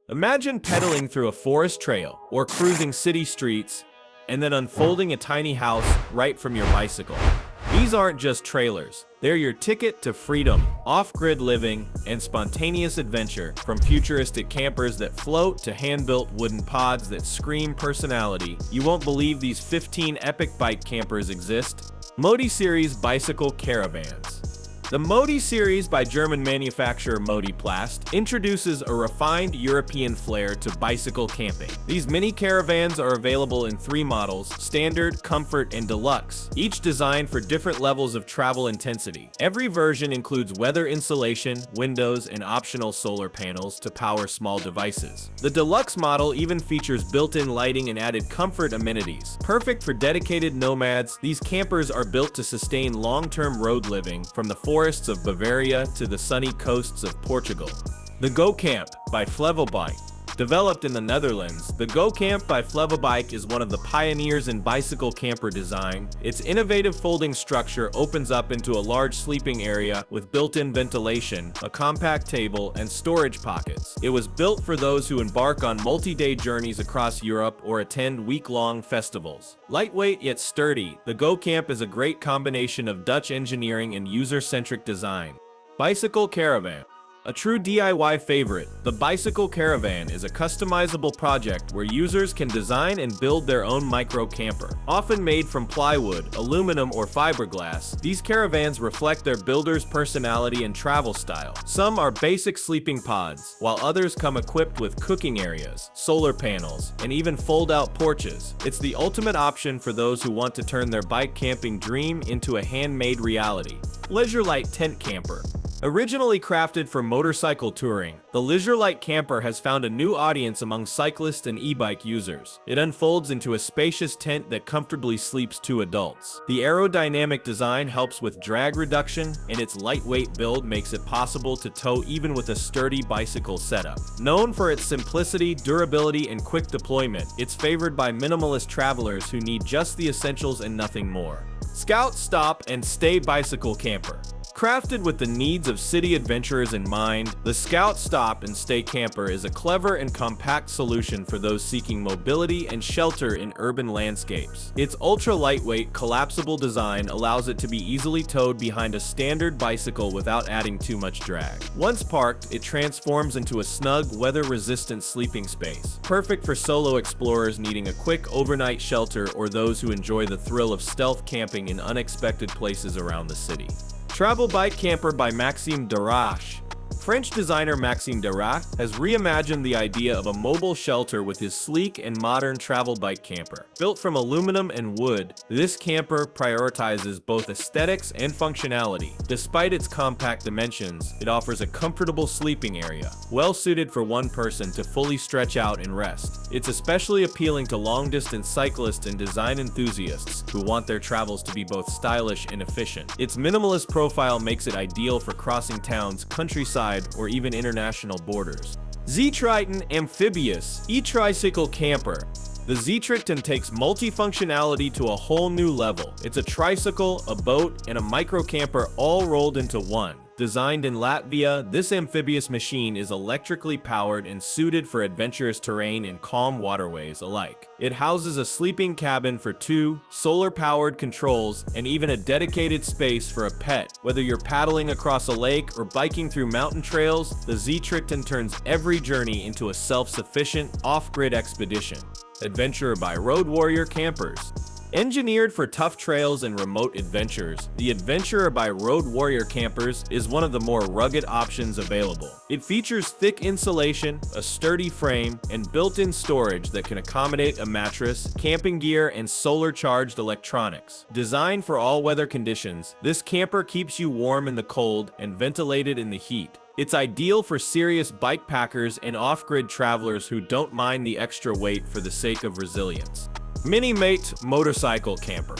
Imagine pedaling through a forest trail or cruising city streets and then unfolding a tiny house right from your bicycle. These aren't just trailers. They're your ticket to freedom, off-grid living, and spontaneous adventure, from futuristic campers that float to hand-built wooden pods that scream personality. You won't believe these 15 epic bike campers exist. Modi Series Bicycle Caravans. The Modi series by German manufacturer Modiplast introduces a refined European flair to bicycle camping. These mini caravans are available in 3 models: Standard, Comfort, and Deluxe, each designed for different levels of travel intensity. Every version includes weather insulation, windows, and optional solar panels to power small devices. The Deluxe model even features built-in lighting and added comfort amenities. Perfect for dedicated nomads, these campers are built to sustain long-term road living, from the forests of Bavaria to the sunny coasts of Portugal. The GoCamp by Flevobike. Developed in the Netherlands, the GoCamp by Flevobike is one of the pioneers in bicycle camper design. Its innovative folding structure opens up into a large sleeping area with built-in ventilation, a compact table, and storage pockets. It was built for those who embark on multi-day journeys across Europe or attend week-long festivals. Lightweight yet sturdy, the GoCamp is a great combination of Dutch engineering and user-centric design. Bicycle Caravan. A true DIY favorite, the Bicycle Caravan is a customizable project where users can design and build their own micro camper. Often made from plywood, aluminum, or fiberglass, these caravans reflect their builder's personality and travel style. Some are basic sleeping pods, while others come equipped with cooking areas, solar panels, and even fold-out porches. It's the ultimate option for those who want to turn their bike camping dream into a handmade reality. Leisure-Lite Tent Camper. Originally crafted for motorcycle touring, the Leisure-Lite camper has found a new audience among cyclists and e-bike users. It unfolds into a spacious tent that comfortably sleeps 2 adults. The aerodynamic design helps with drag reduction, and its lightweight build makes it possible to tow even with a sturdy bicycle setup. Known for its simplicity, durability, and quick deployment, it's favored by minimalist travelers who need just the essentials and nothing more. Scout, Stop, and Stay Bicycle Camper. Crafted with the needs of city adventurers in mind, the Scout, Stop, and Stay Camper is a clever and compact solution for those seeking mobility and shelter in urban landscapes. Its ultra-lightweight, collapsible design allows it to be easily towed behind a standard bicycle without adding too much drag. Once parked, it transforms into a snug, weather-resistant sleeping space, perfect for solo explorers needing a quick overnight shelter or those who enjoy the thrill of stealth camping in unexpected places around the city. Travel Bike Camper by Maxime Darache. French designer Maxime Darache has reimagined the idea of a mobile shelter with his sleek and modern travel bike camper. Built from aluminum and wood, this camper prioritizes both aesthetics and functionality. Despite its compact dimensions, it offers a comfortable sleeping area, well suited for one person to fully stretch out and rest. It's especially appealing to long-distance cyclists and design enthusiasts who want their travels to be both stylish and efficient. Its minimalist profile makes it ideal for crossing towns, countryside, or even international borders. Z-Triton Amphibious E-Tricycle Camper. The Z-Triton takes multifunctionality to a whole new level. It's a tricycle, a boat, and a micro camper all rolled into one. Designed in Latvia, this amphibious machine is electrically powered and suited for adventurous terrain and calm waterways alike. It houses a sleeping cabin for 2, solar-powered controls, and even a dedicated space for a pet. Whether you're paddling across a lake or biking through mountain trails, the Z-Triton turns every journey into a self-sufficient, off-grid expedition. Adventurer by Road Warrior Campers. Engineered for tough trails and remote adventures, the Adventurer by Road Warrior Campers is one of the more rugged options available. It features thick insulation, a sturdy frame, and built-in storage that can accommodate a mattress, camping gear, and solar-charged electronics. Designed for all weather conditions, this camper keeps you warm in the cold and ventilated in the heat. It's ideal for serious bike packers and off-grid travelers who don't mind the extra weight for the sake of resilience. Mini-Mate Motorcycle Camper.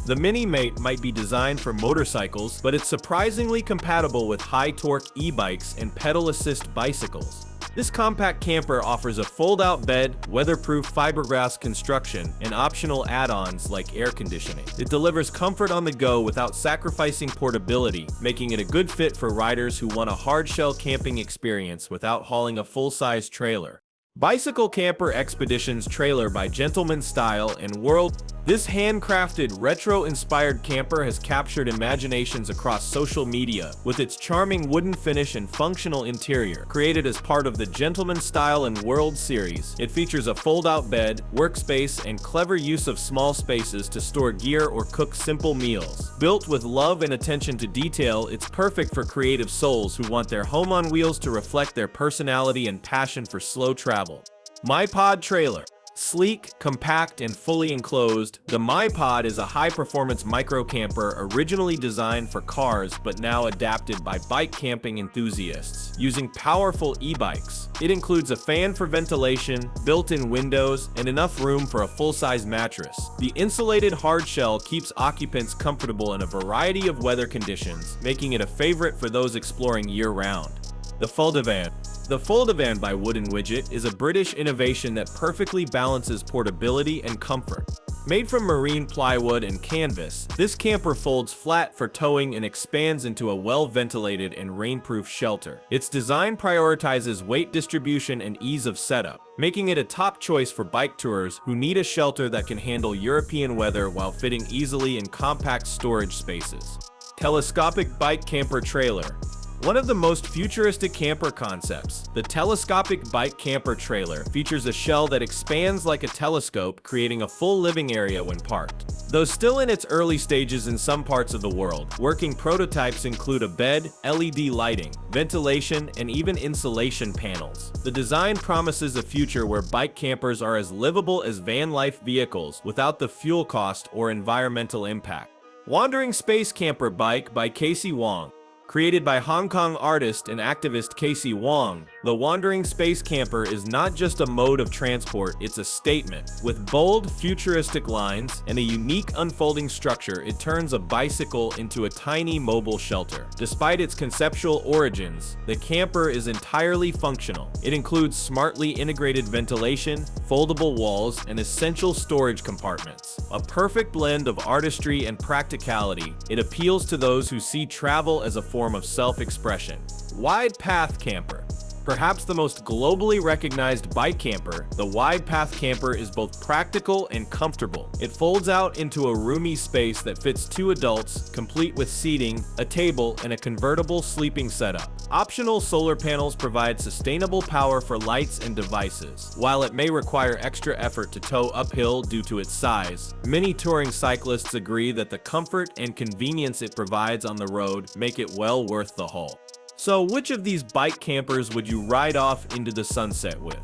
The Mini-Mate might be designed for motorcycles, but it's surprisingly compatible with high-torque e-bikes and pedal-assist bicycles. This compact camper offers a fold-out bed, weatherproof fiberglass construction, and optional add-ons like air conditioning. It delivers comfort on the go without sacrificing portability, making it a good fit for riders who want a hard-shell camping experience without hauling a full-size trailer. Bicycle Camper Expeditions Trailer by Gentleman Style and World. This handcrafted, retro-inspired camper has captured imaginations across social media with its charming wooden finish and functional interior. Created as part of the Gentleman Style and World series, it features a fold-out bed, workspace, and clever use of small spaces to store gear or cook simple meals. Built with love and attention to detail, it's perfect for creative souls who want their home on wheels to reflect their personality and passion for slow travel. MyPod Trailer. Sleek, compact, and fully enclosed, the MyPod is a high-performance micro-camper originally designed for cars but now adapted by bike camping enthusiasts, using powerful e-bikes. It includes a fan for ventilation, built-in windows, and enough room for a full-size mattress. The insulated hard shell keeps occupants comfortable in a variety of weather conditions, making it a favorite for those exploring year-round. The Foldavan. The Foldavan by Wooden Widget is a British innovation that perfectly balances portability and comfort. Made from marine plywood and canvas, this camper folds flat for towing and expands into a well-ventilated and rainproof shelter. Its design prioritizes weight distribution and ease of setup, making it a top choice for bike tourers who need a shelter that can handle European weather while fitting easily in compact storage spaces. Telescopic Bike Camper Trailer. One of the most futuristic camper concepts, the telescopic bike camper trailer features a shell that expands like a telescope, creating a full living area when parked. Though still in its early stages in some parts of the world, working prototypes include a bed, LED lighting, ventilation, and even insulation panels. The design promises a future where bike campers are as livable as van life vehicles without the fuel cost or environmental impact. Wandering Space Camper Bike by Casey Wong. Created by Hong Kong artist and activist Casey Wong, the Wandering Space Camper is not just a mode of transport, it's a statement. With bold, futuristic lines and a unique unfolding structure, it turns a bicycle into a tiny mobile shelter. Despite its conceptual origins, the camper is entirely functional. It includes smartly integrated ventilation, foldable walls, and essential storage compartments. A perfect blend of artistry and practicality, it appeals to those who see travel as a form of self-expression. Wide Path Camper. Perhaps the most globally recognized bike camper, the Wide Path Camper is both practical and comfortable. It folds out into a roomy space that fits 2 adults, complete with seating, a table, and a convertible sleeping setup. Optional solar panels provide sustainable power for lights and devices. While it may require extra effort to tow uphill due to its size, many touring cyclists agree that the comfort and convenience it provides on the road make it well worth the haul. So which of these bike campers would you ride off into the sunset with?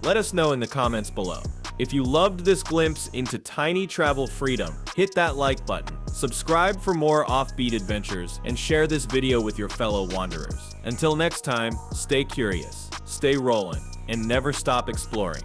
Let us know in the comments below. If you loved this glimpse into tiny travel freedom, hit that like button, subscribe for more offbeat adventures, and share this video with your fellow wanderers. Until next time, stay curious, stay rolling, and never stop exploring.